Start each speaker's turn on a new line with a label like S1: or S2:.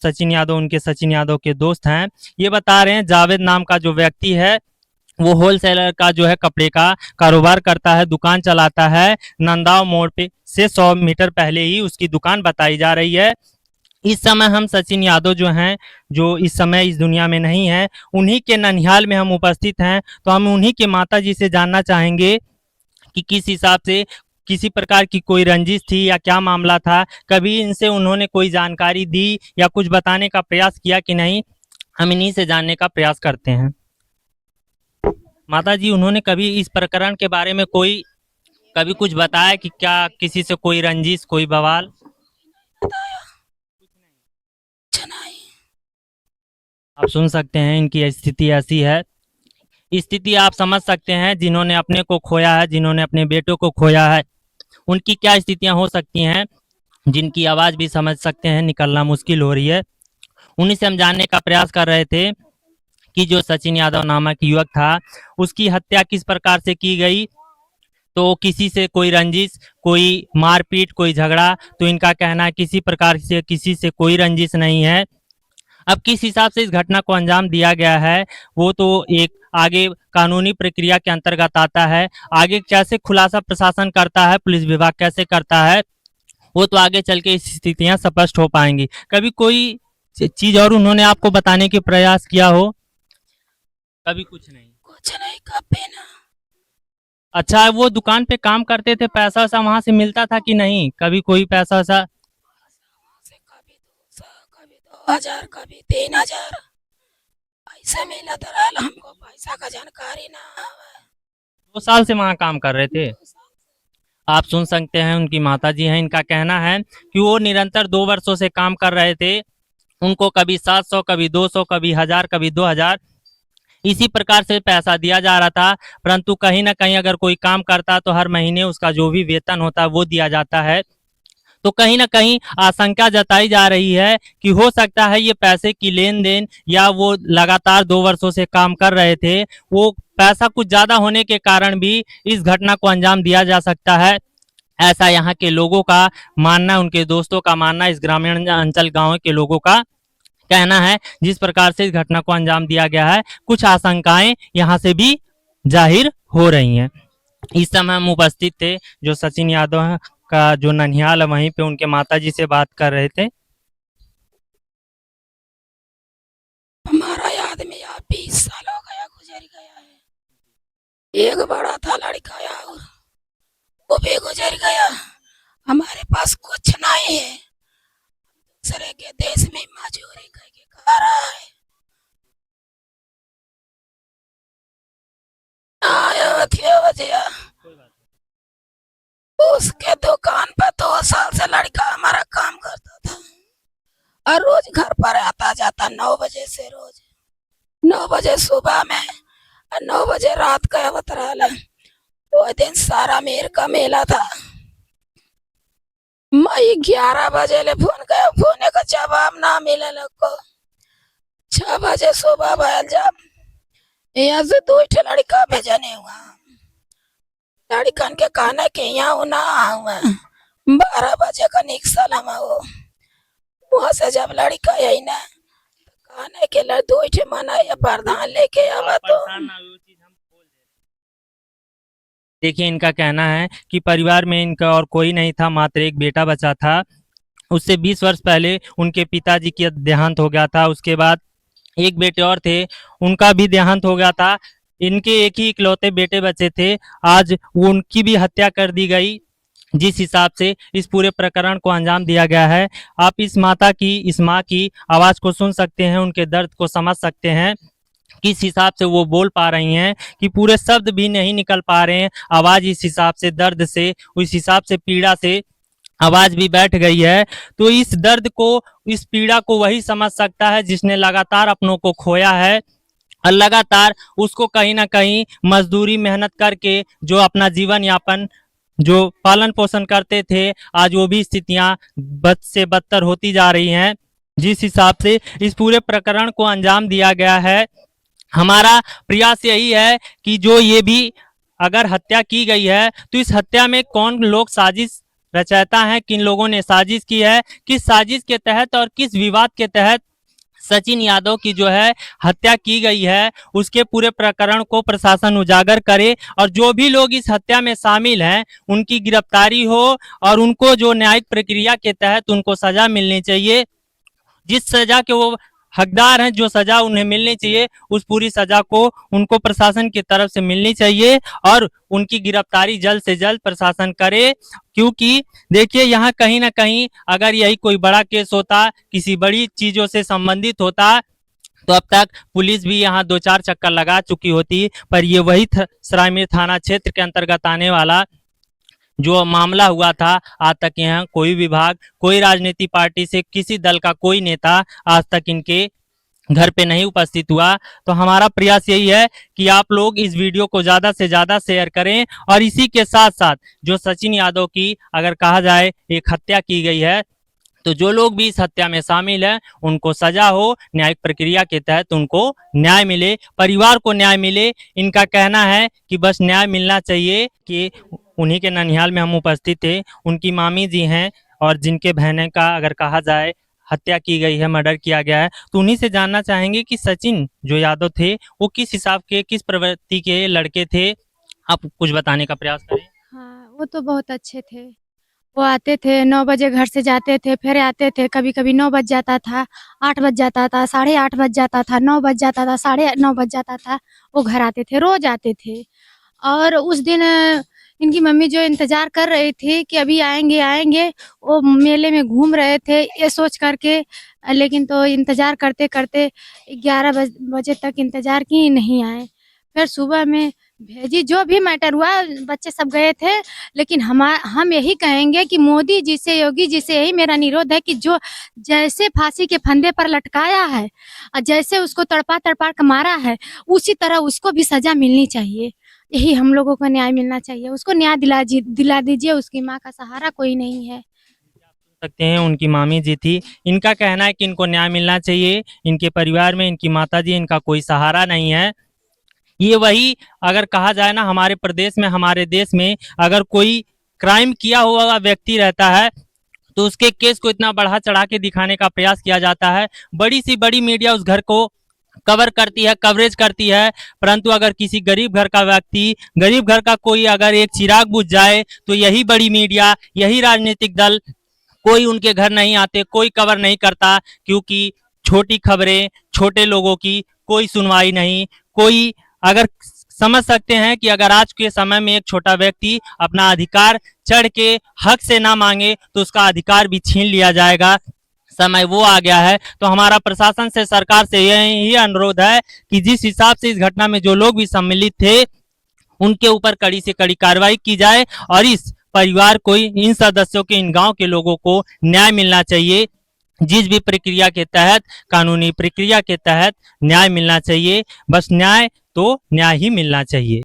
S1: सचिन यादव उनके सचिन यादव के दोस्त हैं, ये बता रहे हैं जावेद नाम का जो व्यक्ति है वो होलसेलर का जो है कपड़े का कारोबार करता है, दुकान चलाता है। नंदाव मोड़ पे से 100 मीटर पहले ही उसकी दुकान बताई जा रही है। इस समय हम सचिन यादव जो हैं, जो इस समय इस दुनिया में नहीं है, उन्हीं के ननिहाल में हम उपस्थित हैं। तो हम उन्हीं के माता जी से जानना चाहेंगे कि किस हिसाब से किसी प्रकार की कोई रंजिश थी या क्या मामला था, कभी इनसे उन्होंने कोई जानकारी दी या कुछ बताने का प्रयास किया कि नहीं, हम इन्हीं से जानने का प्रयास करते हैं। माता जी, उन्होंने कभी इस प्रकरण के बारे में कोई कभी कुछ बताया कि क्या किसी से कोई रंजिश, कोई बवाल? आप सुन सकते हैं इनकी स्थिति ऐसी है। स्थिति आप समझ सकते हैं, जिन्होंने अपने को खोया है, जिन्होंने अपने बेटों को खोया है, उनकी क्या स्थितियां हो सकती हैं, जिनकी आवाज़ भी समझ सकते हैं, निकलना मुश्किल हो रही है। उन्हीं से हम जानने का प्रयास कर रहे थे कि जो सचिन यादव नामक युवक था, उसकी हत्या किस प्रकार से की गई। तो किसी से कोई रंजिश, कोई मारपीट, कोई झगड़ा, तो इनका कहना है किसी प्रकार से किसी से कोई रंजिश नहीं है। अब किस हिसाब से इस घटना को अंजाम दिया गया है, वो तो एक आगे कानूनी प्रक्रिया के अंतर्गत आता है। आगे कैसे खुलासा प्रशासन करता है, पुलिस विभाग कैसे करता है, वो तो आगे चल के स्थितियां स्पष्ट हो पाएंगी। कभी कोई चीज और उन्होंने आपको बताने के प्रयास किया हो? कभी कुछ नहीं कभी ना। अच्छा, वो दुकान पे काम करते थे, पैसा वैसा वहां से मिलता था कि नहीं? कभी कोई पैसा वैसा?
S2: कभी 200, कभी 2000, कभी 3000 ऐसा मिलत रहल। हमको पैसा का जानकारी ना है।
S1: 2 साल से वहां काम कर रहे थे? आप सुन सकते हैं, उनकी माता जी हैं, इनका कहना है कि वो निरंतर 2 वर्षों से काम कर रहे थे। उनको कभी 700, कभी 200, कभी 1000, कभी 2000, इसी प्रकार से पैसा दिया जा रहा था। परंतु कहीं ना कहीं अगर कोई काम करता तो हर महीने उसका जो भी वेतन होता है वो दिया जाता है। तो कहीं ना कहीं आशंका जताई जा रही है कि हो सकता है ये पैसे की लेन देन, या वो लगातार 2 वर्षों से काम कर रहे थे, वो पैसा कुछ ज्यादा होने के कारण भी इस घटना को अंजाम दिया जा सकता है। ऐसा यहाँ के लोगों का मानना, उनके दोस्तों का मानना, इस ग्रामीण अंचल गांव के लोगों का कहना है। जिस प्रकार से इस घटना को अंजाम दिया गया है, कुछ आशंकाएं यहाँ से भी जाहिर हो रही हैं। इस समय हम उपस्थित थे, जो सचिन यादव का जो ननिहाल है, वहीं पे उनके माताजी से बात कर रहे थे।
S2: हमारा आदमी यहाँ 20 साल हो गया गुजर गया है। एक बड़ा था लड़का और वो भी गुजर गया। हमारे पास कुछ नहीं है। दूसरे के देश में मजूरी करके खा रहा है। आया वजह उसके दुकान पर 2 साल से लड़का हमारा काम करता था और रोज घर पर आता जाता 9 बजे से, रोज 9 बजे सुबह में और 9 बजे रात का आवत रहा। वो दिन सारा मेर का मेला था। मैं 11 बजे ले फोन गया, फोन का जवाब ना मिले लोग को। 6 बजे सुबह भैल जब यहाँ से 2 लड़का भेजने हुआ, लड़कन के कहने के यहाँ ना आऊँ। 12 बजे का निकसल हम वहां से जब लड़का यही ना कहने के लिए 2 मना या प्रधान लेके आवा। तो
S1: देखिए, इनका कहना है कि परिवार में इनका और कोई नहीं था, मात्र एक बेटा बचा था। उससे 20 वर्ष पहले उनके पिताजी की देहांत हो गया था। उसके बाद एक बेटे और थे, उनका भी देहांत हो गया था। इनके एक ही इकलौते बेटे बचे थे, आज वो उनकी भी हत्या कर दी गई। जिस हिसाब से इस पूरे प्रकरण को अंजाम दिया गया है, आप इस माता की, इस माँ की आवाज को सुन सकते हैं, उनके दर्द को समझ सकते हैं। किस हिसाब से वो बोल पा रही हैं कि पूरे शब्द भी नहीं निकल पा रहे हैं। आवाज इस हिसाब से, दर्द से, उस हिसाब से, पीड़ा से आवाज भी बैठ गई है। तो इस दर्द को, इस पीड़ा को वही समझ सकता है जिसने लगातार अपनों को खोया है और लगातार उसको कहीं ना कहीं मजदूरी, मेहनत करके जो अपना जीवन यापन, जो पालन पोषण करते थे, आज वो भी स्थितियां बद से बदतर होती जा रही हैं। जिस हिसाब से इस पूरे प्रकरण को अंजाम दिया गया है, हमारा प्रयास यही है कि जो ये भी अगर हत्या की गई है, तो इस हत्या में कौन लोग साजिश रचयिता हैं, किन लोगों ने साजिश की है, किस साजिश के तहत और किस विवाद के तहत सचिन यादव की जो है हत्या की गई है, उसके पूरे प्रकरण को प्रशासन उजागर करे और जो भी लोग इस हत्या में शामिल हैं उनकी गिरफ्तारी हो और उनको जो न्यायिक प्रक्रिया के तहत उनको सजा मिलनी चाहिए। जिस सजा के वो हकदार हैं, जो सजा उन्हें मिलनी चाहिए, उस पूरी सजा को उनको प्रशासन की तरफ से मिलनी चाहिए और उनकी गिरफ्तारी जल्द से जल्द प्रशासन करे। क्योंकि देखिए यहाँ कहीं ना कहीं अगर यही कोई बड़ा केस होता, किसी बड़ी चीजों से संबंधित होता, तो अब तक पुलिस भी यहाँ 2-4 चक्कर लगा चुकी होती। पर ये वही सरायमीर थाना क्षेत्र के अंतर्गत आने वाला जो मामला हुआ था, आज तक यहाँ कोई विभाग, कोई राजनीति पार्टी से किसी दल का कोई नेता आज तक इनके घर पे नहीं उपस्थित हुआ। तो हमारा प्रयास यही है कि आप लोग इस वीडियो को ज्यादा से ज्यादा शेयर करें और इसी के साथ साथ जो सचिन यादव की अगर कहा जाए एक हत्या की गई है, तो जो लोग भी इस हत्या में शामिल हैं उनको सजा हो, न्यायिक प्रक्रिया के तहत उनको न्याय मिले, परिवार को न्याय मिले। इनका कहना है कि बस न्याय मिलना चाहिए। कि उन्हीं के ननिहाल में हम उपस्थित थे, उनकी मामी जी हैं और जिनके बहने का अगर कहा जाए हत्या की गई है, मर्डर किया गया है, तो उन्हीं से जानना चाहेंगे कि सचिन जो यादव थे वो किस हिसाब के, किस प्रवृत्ति के लड़के थे। आप कुछ बताने का प्रयास करें।
S3: हाँ, वो तो बहुत अच्छे थे। वो आते थे 9 बजे घर से जाते थे, फिर आते थे, कभी-कभी 9 बज जाता था, 8 बज जाता था, 8:30 बज जाता था, 9 बज जाता था, 9:30 बज जाता था, वो घर आते थे, रोज़ आते थे। और उस दिन इनकी मम्मी जो इंतज़ार कर रही थी कि अभी आएँगे, आएँगे, वो मेले में घूम रहे थे ये सोच कर के, लेकिन तो इंतज़ार करते-करते 11 बजे तक इंतज़ार किए, नहीं आए। फिर सुबह में भेजी, जो भी मैटर हुआ बच्चे सब गए थे, लेकिन हम यही कहेंगे कि मोदी जी से, योगी जी से यही मेरा निरोध है कि जो जैसे फांसी के फंदे पर लटकाया है और जैसे उसको तड़पा-तड़पा के मारा है, उसी तरह उसको भी सज़ा मिलनी चाहिए। यही हम लोगों को न्याय मिलना चाहिए। उसको न्याय दिला दीजिए, उसकी माँ का सहारा कोई नहीं है।
S1: सकते हैं उनकी मामी जी थी। इनका कहना है कि इनको न्याय मिलना चाहिए। इनके परिवार में इनकी माता जी, इनका कोई सहारा नहीं है। ये वही अगर कहा जाए ना, हमारे प्रदेश में, हमारे देश में अगर कोई क्राइम किया हुआ व्यक्ति रहता है तो उसके केस को इतना बढ़ा चढ़ा के दिखाने का प्रयास किया जाता है। बड़ी सी बड़ी मीडिया उस घर को कवर करती है, कवरेज करती है, परंतु अगर किसी गरीब घर का व्यक्ति, गरीब घर का कोई अगर एक चिराग बुझ जाए तो यही बड़ी मीडिया, यही राजनीतिक दल, कोई उनके घर नहीं आते, कोई कवर नहीं करता। क्योंकि छोटी खबरें, छोटे लोगों की कोई सुनवाई नहीं। कोई अगर समझ सकते हैं कि अगर आज के समय में एक छोटा व्यक्ति अपना अधिकार चढ़ के हक से ना मांगे तो उसका अधिकार भी छीन लिया जाएगा, समय वो आ गया है। तो हमारा प्रशासन से, सरकार से यही अनुरोध है कि जिस हिसाब से इस घटना में जो लोग भी सम्मिलित थे उनके ऊपर कड़ी से कड़ी कार्रवाई की जाए और इस परिवार को, इन सदस्यों के, इन गांव के लोगों को न्याय मिलना चाहिए। जिस भी प्रक्रिया के तहत, कानूनी प्रक्रिया के तहत न्याय मिलना चाहिए। बस न्याय तो न्याय ही मिलना चाहिए।